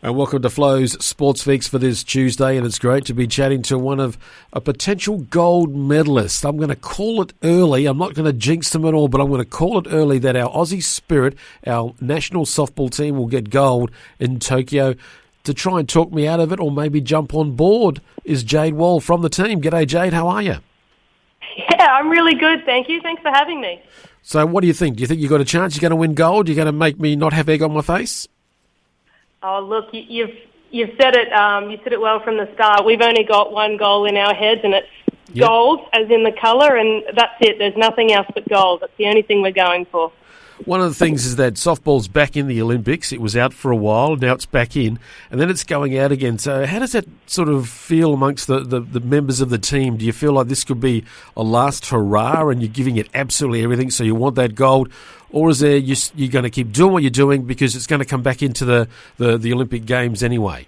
And welcome to Flo's Sports Fix for this Tuesday, and it's great to be chatting to one of a potential gold medalist. I'm going to call it early. I'm not going to jinx them at all, but I'm going to call it early that our Aussie Spirit, our national softball team, will get gold in Tokyo. To try and talk me out of it or maybe jump on board is Jade Wall from the team. G'day, Jade. How are you? Yeah, I'm really good, thank you. Thanks for having me. So what do you think? Do you think you've got a chance? You're going to win gold? You're going to make me not have egg on my face? Oh, look, you've said it. You said it well from the start. We've only got one goal in our heads, and it's gold, as in the colour, and that's it. There's nothing else but gold. That's the only thing we're going for. One of the things is that softball's back in the Olympics. It was out for a while, now it's back in, and then it's going out again. So how does that sort of feel amongst the members of the team? Do you feel like this could be a last hurrah and you're giving it absolutely everything, so you want that gold? Or is there you're going to keep doing what you're doing because it's going to come back into the Olympic Games anyway?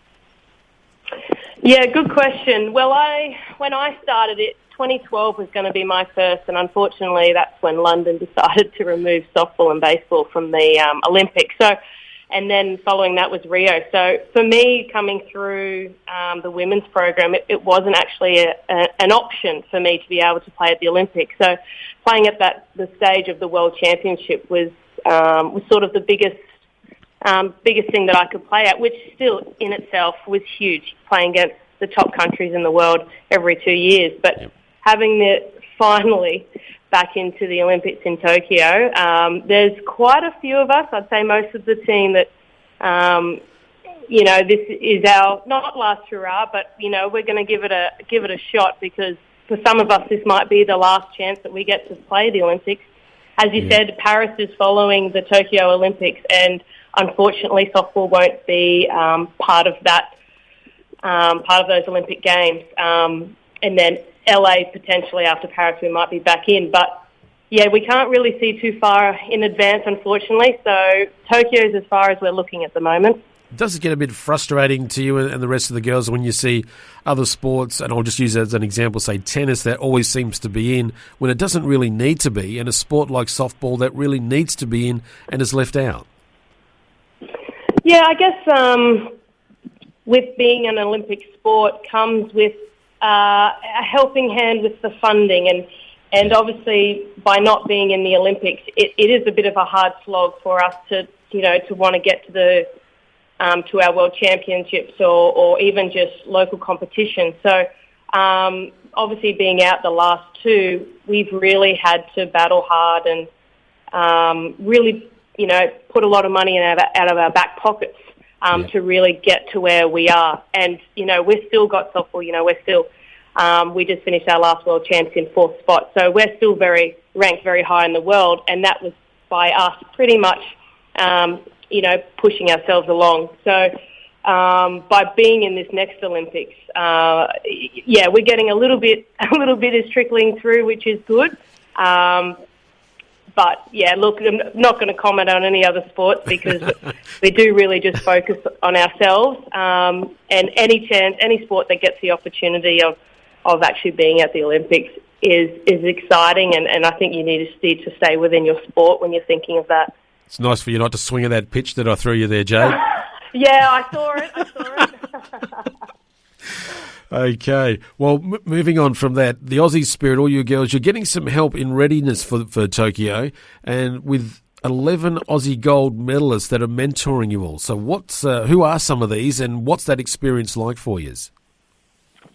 Yeah, good question. Well, when I started it, 2012 was going to be my first, and unfortunately that's when London decided to remove softball and baseball from the Olympics. So, and then following that was Rio. So for me, coming through the women's program, it wasn't actually an option for me to be able to play at the Olympics. So playing at the stage of the World Championship was sort of the biggest thing that I could play at, which still in itself was huge, playing against the top countries in the world every 2 years. But having it finally back into the Olympics in Tokyo, there's quite a few of us, I'd say most of the team, that, this is our, not last hurrah, but, we're going to give it a shot, because for some of us this might be the last chance that we get to play the Olympics. As you said, Paris is following the Tokyo Olympics, and unfortunately softball won't be part of those Olympic Games. And then LA potentially after Paris we might be back in. But yeah, we can't really see too far in advance, unfortunately. So Tokyo is as far as we're looking at the moment. Does it get a bit frustrating to you and the rest of the girls when you see other sports, and I'll just use it as an example, say tennis, that always seems to be in when it doesn't really need to be, and a sport like softball that really needs to be in and is left out? Yeah, I guess with being an Olympic sport comes with a helping hand with the funding, and obviously by not being in the Olympics, it is a bit of a hard slog for us to want to get to to our World Championships or even just local competitions. So obviously being out the last two, we've really had to battle hard and really put a lot of money out of our back pockets to really get to where we are. And, we've still got softball, we're still, we just finished our last World Champs in 4th spot. So we're still ranked very high in the world, and that was by us pretty much, pushing ourselves along. So by being in this next Olympics, we're getting a little bit is trickling through, which is good. But, yeah, look, I'm not going to comment on any other sports because we do really just focus on ourselves. And any sport that gets the opportunity of actually being at the Olympics is exciting, and I think you need to stay within your sport when you're thinking of that. It's nice for you not to swing at that pitch that I threw you there, Jade. Yeah, I saw it. Okay. Well, moving on from that, the Aussie Spirit, all you girls, you're getting some help in readiness for Tokyo, and with 11 Aussie gold medalists that are mentoring you all. So who are some of these, and what's that experience like for you?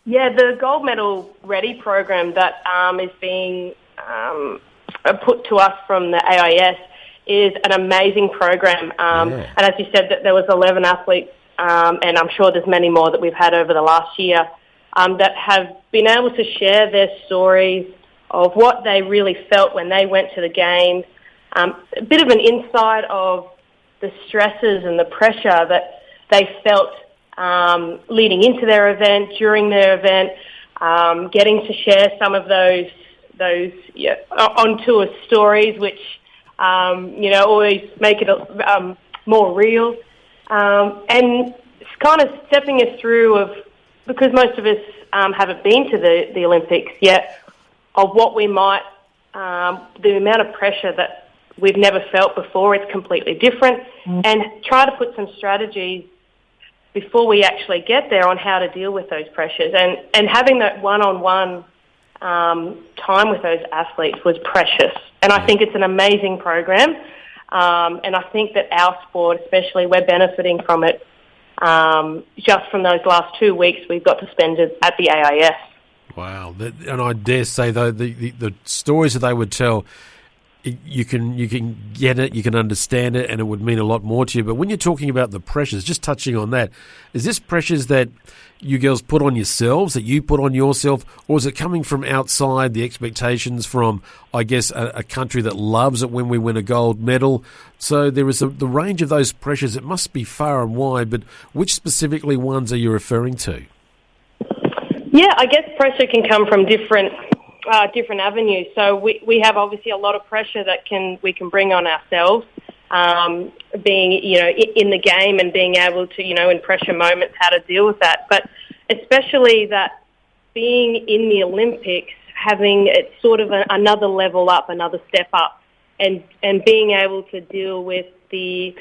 Yeah, the Gold Medal Ready program that is being put to us from the AIS is an amazing program. And as you said, that there was 11 athletes, and I'm sure there's many more that we've had over the last year, that have been able to share their stories of what they really felt when they went to the games, a bit of an insight of the stresses and the pressure that they felt leading into their event, during their event, getting to share some of those on-tour stories, which always make it more real, and it's kind of stepping us through because most of us haven't been to the Olympics yet, of what we might, the amount of pressure that we've never felt before. It's completely different, and try to put some strategies before we actually get there on how to deal with those pressures. And having that one-on-one time with those athletes was precious. And I think it's an amazing program. And I think that our sport, especially, we're benefiting from it. Just from those last 2 weeks we've got to spend at the AIS. Wow. And I dare say, though, the stories that they would tell, you can get it, you can understand it, and it would mean a lot more to you. But when you're talking about the pressures, just touching on that, is this pressures that you girls put on yourselves, that you put on yourself, or is it coming from outside, the expectations from, I guess, a country that loves it when we win a gold medal? So there is the range of those pressures. It must be far and wide, but which specifically ones are you referring to? Yeah, I guess pressure can come from different avenues. So we have obviously a lot of pressure that we can bring on ourselves, being, in the game and being able to, in pressure moments, how to deal with that. But especially that being in the Olympics, having it sort of another level up, another step up, and being able to deal with the,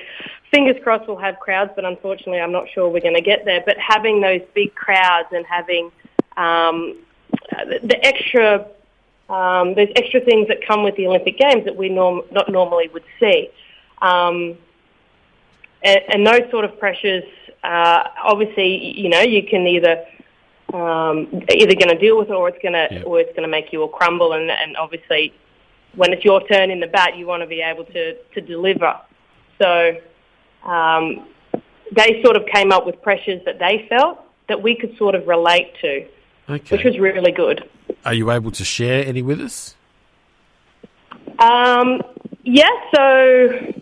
fingers crossed we'll have crowds, but unfortunately I'm not sure we're going to get there, but having those big crowds and having the extra, there's extra things that come with the Olympic Games that we not normally would see. And those sort of pressures, obviously, you can either going to deal with it, or it's going to make you all crumble. And obviously, when it's your turn in the bat, you want to be able to deliver. So they sort of came up with pressures that they felt that we could sort of relate to, which was really good. Are you able to share any with us? Yeah, so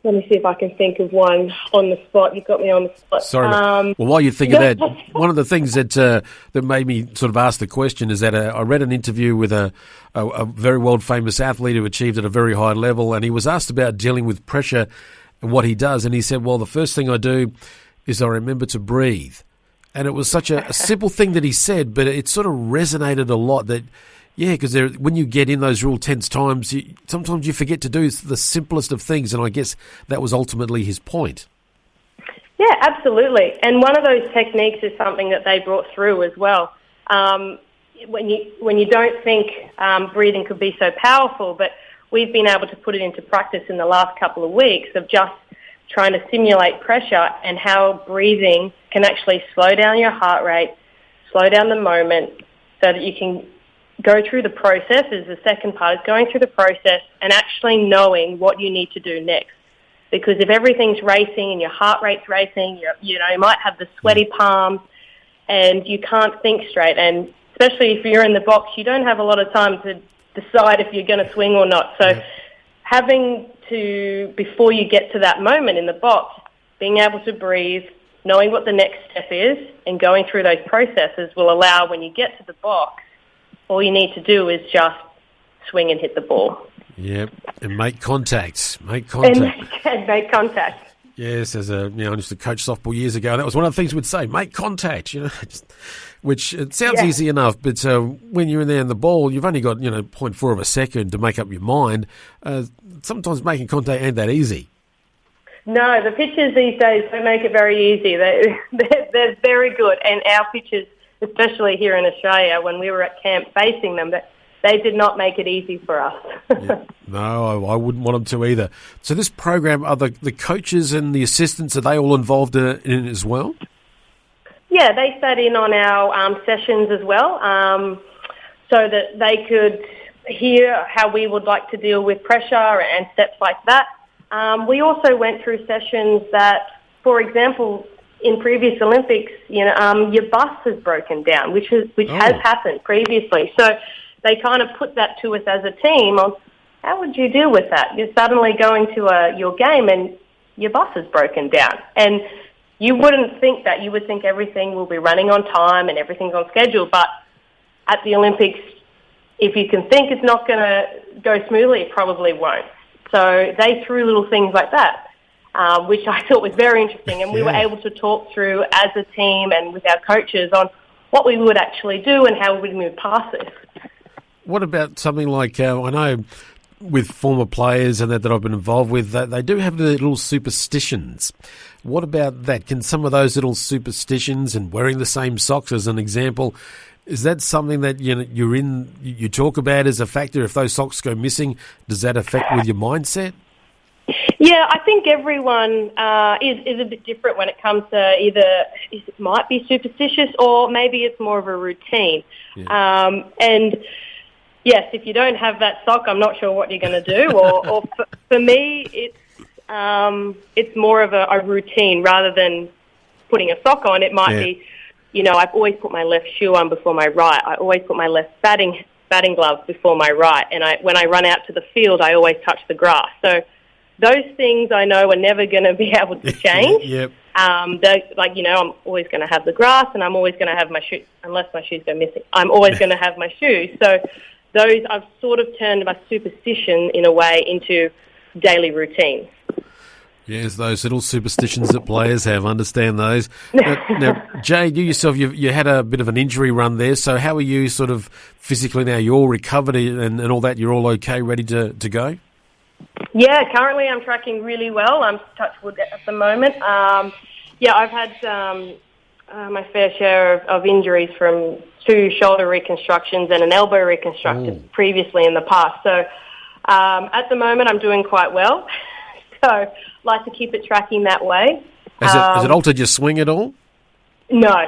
let me see if I can think of one on the spot. You've got me on the spot. Sorry. Well, while you think of that, one of the things that made me sort of ask the question is that I read an interview with a very world-famous athlete who achieved at a very high level, and he was asked about dealing with pressure and what he does, and he said, well, the first thing I do is I remember to breathe. And it was such a simple thing that he said, but it sort of resonated a lot that, yeah, because when you get in those real tense times, sometimes you forget to do the simplest of things, and I guess that was ultimately his point. Yeah, absolutely. And one of those techniques is something that they brought through as well. When you don't think breathing could be so powerful, but we've been able to put it into practice in the last couple of weeks of just trying to simulate pressure and how breathing can actually slow down your heart rate, slow down the moment so that you can go through the process. Is the second part, is going through the process and actually knowing what you need to do next. Because if everything's racing and your heart rate's racing, you might have the sweaty palms and you can't think straight. And especially if you're in the box, you don't have a lot of time to decide if you're going to swing or not. So having to, before you get to that moment in the box, being able to breathe, knowing what the next step is, and going through those processes will allow, when you get to the box, all you need to do is just swing and hit the ball. Yep, and make contact. Make contact. And make contact. Yes, as I used to coach softball years ago, and that was one of the things we'd say, make contact, which it sounds easy enough, but when you're in there in the ball, you've only got, 0.4 of a second to make up your mind. Sometimes making contact ain't that easy. No, the pitchers these days don't make it very easy. They're very good, and our pitchers, especially here in Australia, when we were at camp facing them, they did not make it easy for us. No, I wouldn't want them to either. So this program, are the coaches and the assistants, are they all involved in it as well? Yeah, they sat in on our sessions as well, so that they could hear how we would like to deal with pressure and steps like that. We also went through sessions that, for example, in previous Olympics, your bus has broken down, which has happened previously. So they kind of put that to us as a team on how would you deal with that? You're suddenly going to your game and your bus has broken down. And you wouldn't think that. You would think everything will be running on time and everything's on schedule. But at the Olympics, if you can think it's not going to go smoothly, it probably won't. So they threw little things like that, which I thought was very interesting. And we were able to talk through as a team and with our coaches on what we would actually do and how we would move past this. What about something like, I know with former players and that I've been involved with, they do have their little superstitions. What about that? Can some of those little superstitions and wearing the same socks, as an example, is that something that you talk about as a factor? If those socks go missing, does that affect with your mindset? Yeah, I think everyone is a bit different when it comes to either it might be superstitious or maybe it's more of a routine. Yeah. And yes, if you don't have that sock, I'm not sure what you're going to do. Or for me, it's more of a routine rather than putting a sock on. It might be, I've always put my left shoe on before my right. I always put my left batting glove before my right. And when I run out to the field, I always touch the grass. So those things I know are never going to be able to change. Yep. I'm always going to have the grass, and I'm always going to have my shoes, unless my shoes go missing. I'm always going to have my shoes. So those, I've sort of turned my superstition in a way into daily routines. Yes, those little superstitions that players have. Understand those. Now, Jade, you yourself, you had a bit of an injury run there. So how are you sort of physically now? You're all recovered and all that. You're all okay, ready to go? Yeah, currently I'm tracking really well. I'm touch wood at the moment. I've had my fair share of injuries from 2 shoulder reconstructions and an elbow reconstruction previously in the past. So at the moment I'm doing quite well. So like to keep it tracking that way. Has it altered your swing at all? No.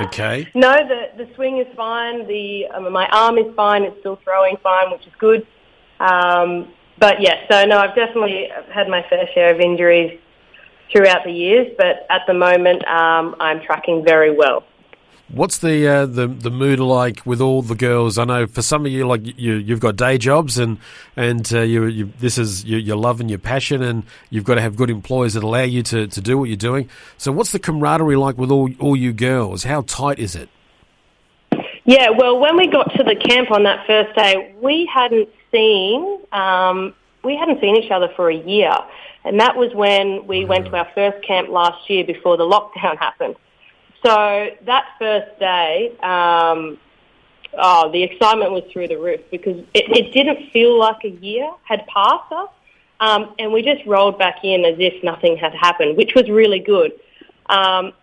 Okay. No, the swing is fine. My arm is fine. It's still throwing fine, which is good. But yes, so no, I've definitely had my fair share of injuries throughout the years, but at the moment I'm tracking very well. What's the mood like with all the girls? I know for some of you, like you've got day jobs and this is your love and your passion, and you've got to have good employers that allow you to do what you're doing. So what's the camaraderie like with all you girls? How tight is it? Yeah, well, when we got to the camp on that first day, we hadn't seen each other for a year, and that was when we went to our first camp last year before the lockdown happened. So that first day, the excitement was through the roof because it didn't feel like a year had passed us, and we just rolled back in as if nothing had happened, which was really good. And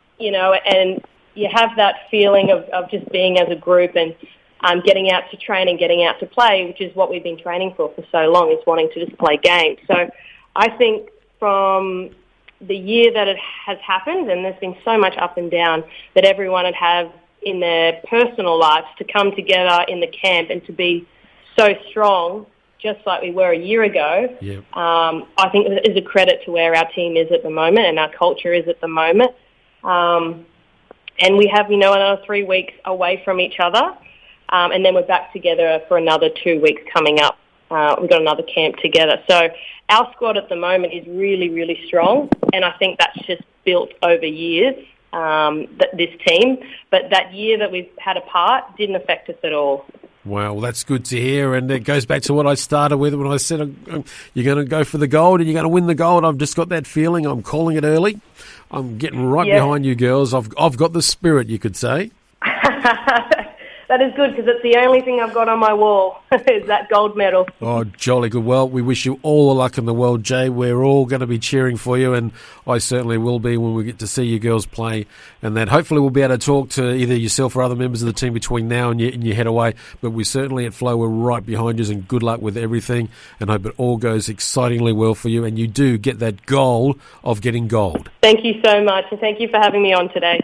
you have that feeling of just being as a group and getting out to train and getting out to play, which is what we've been training for so long, is wanting to just play games. So I think from the year that it has happened, and there's been so much up and down that everyone would have in their personal lives, to come together in the camp and to be so strong, just like we were a year ago, yep. I think is a credit to where our team is at the moment and our culture is at the moment. And we have, another 3 weeks away from each other, and then we're back together for another 2 weeks coming up. We've got another camp together. So our squad at the moment is really, really strong, and I think that's just built over years, this team. But that year that we've had apart didn't affect us at all. Well, that's good to hear, and it goes back to what I started with when I said you're going to go for the gold and you're going to win the gold. I've just got that feeling. I'm calling it early. I'm getting right behind you girls. I've got the spirit, you could say. That is good, because it's the only thing I've got on my wall is that gold medal. Oh, jolly good. Well, we wish you all the luck in the world, Jay. We're all going to be cheering for you, and I certainly will be when we get to see you girls play. And that hopefully we'll be able to talk to either yourself or other members of the team between now and you head away. But we certainly at Flow, we're right behind you, and good luck with everything. And hope it all goes excitingly well for you, and you do get that goal of getting gold. Thank you so much, and thank you for having me on today.